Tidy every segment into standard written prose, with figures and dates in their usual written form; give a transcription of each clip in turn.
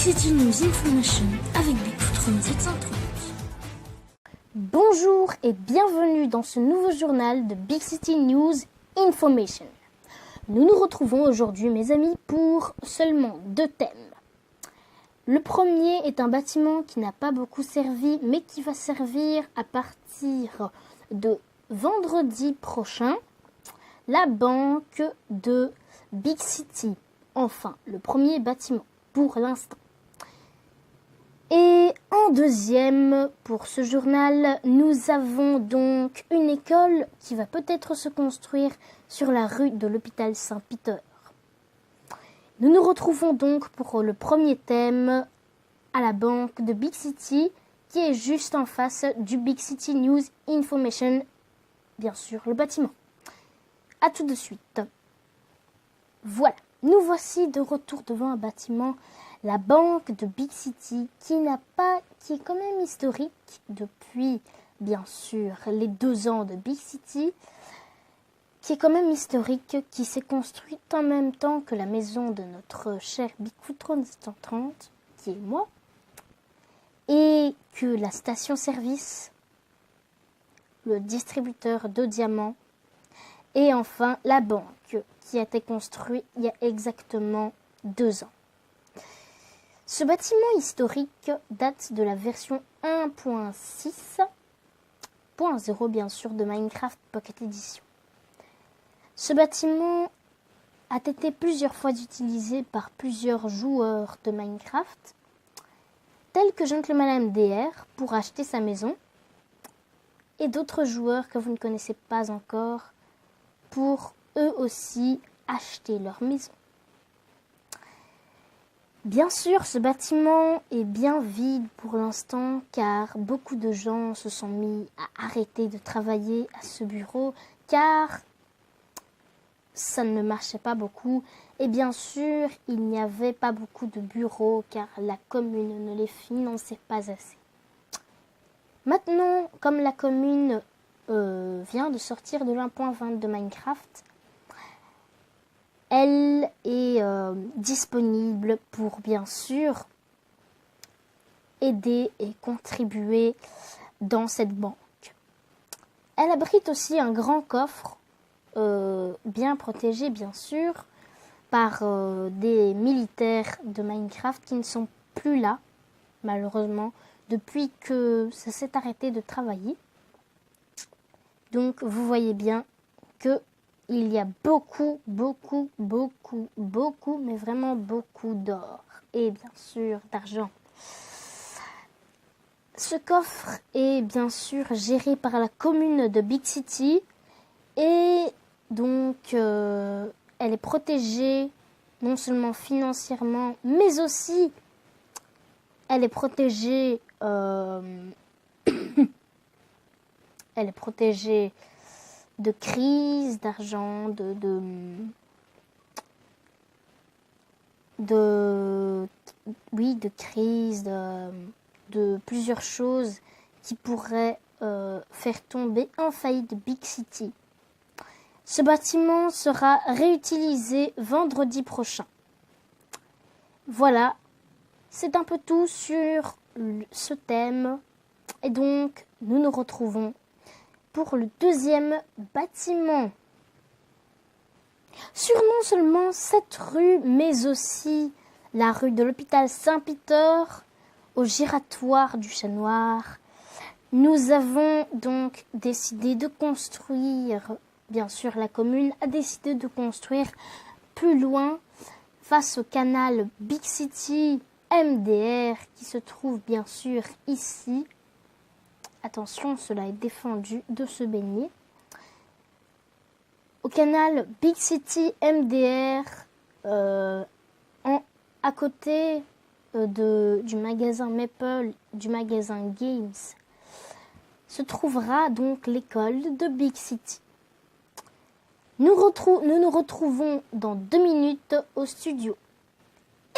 City News Information avec Bigfoot 730. Bonjour et bienvenue dans ce nouveau journal de Big City News Information. Nous nous retrouvons aujourd'hui, mes amis, pour seulement 2 thèmes. Le premier est un bâtiment qui n'a pas beaucoup servi, mais qui va servir à partir de vendredi prochain, la banque de Big City. Enfin, le premier bâtiment pour l'instant. Et en deuxième, pour ce journal, nous avons donc une école qui va peut-être se construire sur la rue de l'hôpital Saint-Peter. Nous nous retrouvons donc pour le premier thème à la banque de Big City, qui est juste en face du Big City News Information, bien sûr, le bâtiment. À tout de suite. Voilà, nous voici de retour devant un bâtiment, la banque de Big City, qui est quand même historique depuis, bien sûr, les 2 ans de Big City, qui est quand même historique, qui s'est construite en même temps que la maison de notre cher Bigfoot 730, qui est moi, et que la station-service, le distributeur de diamants, et enfin la banque, qui a été construite il y a exactement 2 ans. Ce bâtiment historique date de la version 1.6.0 bien sûr de Minecraft Pocket Edition. Ce bâtiment a été plusieurs fois utilisé par plusieurs joueurs de Minecraft, tels que Gentleman MDR pour acheter sa maison, et d'autres joueurs que vous ne connaissez pas encore pour eux aussi acheter leur maison. Bien sûr, ce bâtiment est bien vide pour l'instant car beaucoup de gens se sont mis à arrêter de travailler à ce bureau car ça ne marchait pas beaucoup. Et bien sûr, il n'y avait pas beaucoup de bureaux car la commune ne les finançait pas assez. Maintenant, comme la commune vient de sortir de l'1.20 de Minecraft, elle est disponible pour, bien sûr, aider et contribuer dans cette banque. Elle abrite aussi un grand coffre, bien protégé, bien sûr, par des militaires de Minecraft qui ne sont plus là, malheureusement, depuis que ça s'est arrêté de travailler. Donc, vous voyez bien que il y a beaucoup, mais vraiment beaucoup d'or et bien sûr d'argent. Ce coffre est bien sûr géré par la commune de Big City et donc elle est protégée non seulement financièrement mais aussi elle est protégée de crise, d'argent, de crise, de plusieurs choses qui pourraient faire tomber en faillite Big City. Ce bâtiment sera réutilisé vendredi prochain. Voilà, c'est un peu tout sur ce thème. Et donc, nous nous retrouvons pour le deuxième bâtiment. Sur non seulement cette rue, mais aussi la rue de l'hôpital Saint-Peter, au giratoire du Chat Noir, nous avons donc décidé de construire, bien sûr la commune a décidé de construire plus loin, face au canal Big City MDR, qui se trouve bien sûr ici. Attention, cela est défendu de se baigner. Au canal Big City MDR, à côté du magasin Maple, du magasin Games, se trouvera donc l'école de Big City. Nous nous retrouvons dans 2 minutes au studio.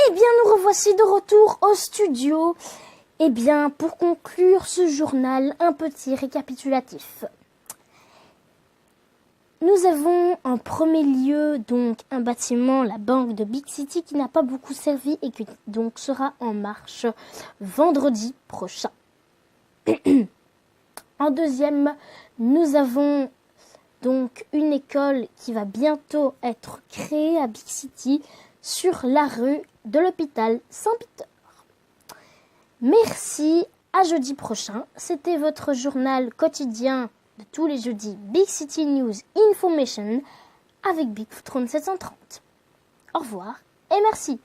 Eh bien, nous revoici de retour au studio. Eh bien, pour conclure ce journal, un petit récapitulatif. Nous avons en premier lieu donc un bâtiment, la banque de Big City, qui n'a pas beaucoup servi et qui donc sera en marche vendredi prochain. En deuxième, nous avons donc une école qui va bientôt être créée à Big City sur la rue de l'hôpital Saint-Peter. Merci, à jeudi prochain. C'était votre journal quotidien de tous les jeudis Big City News Information avec Bigfoot 3730. Au revoir et merci.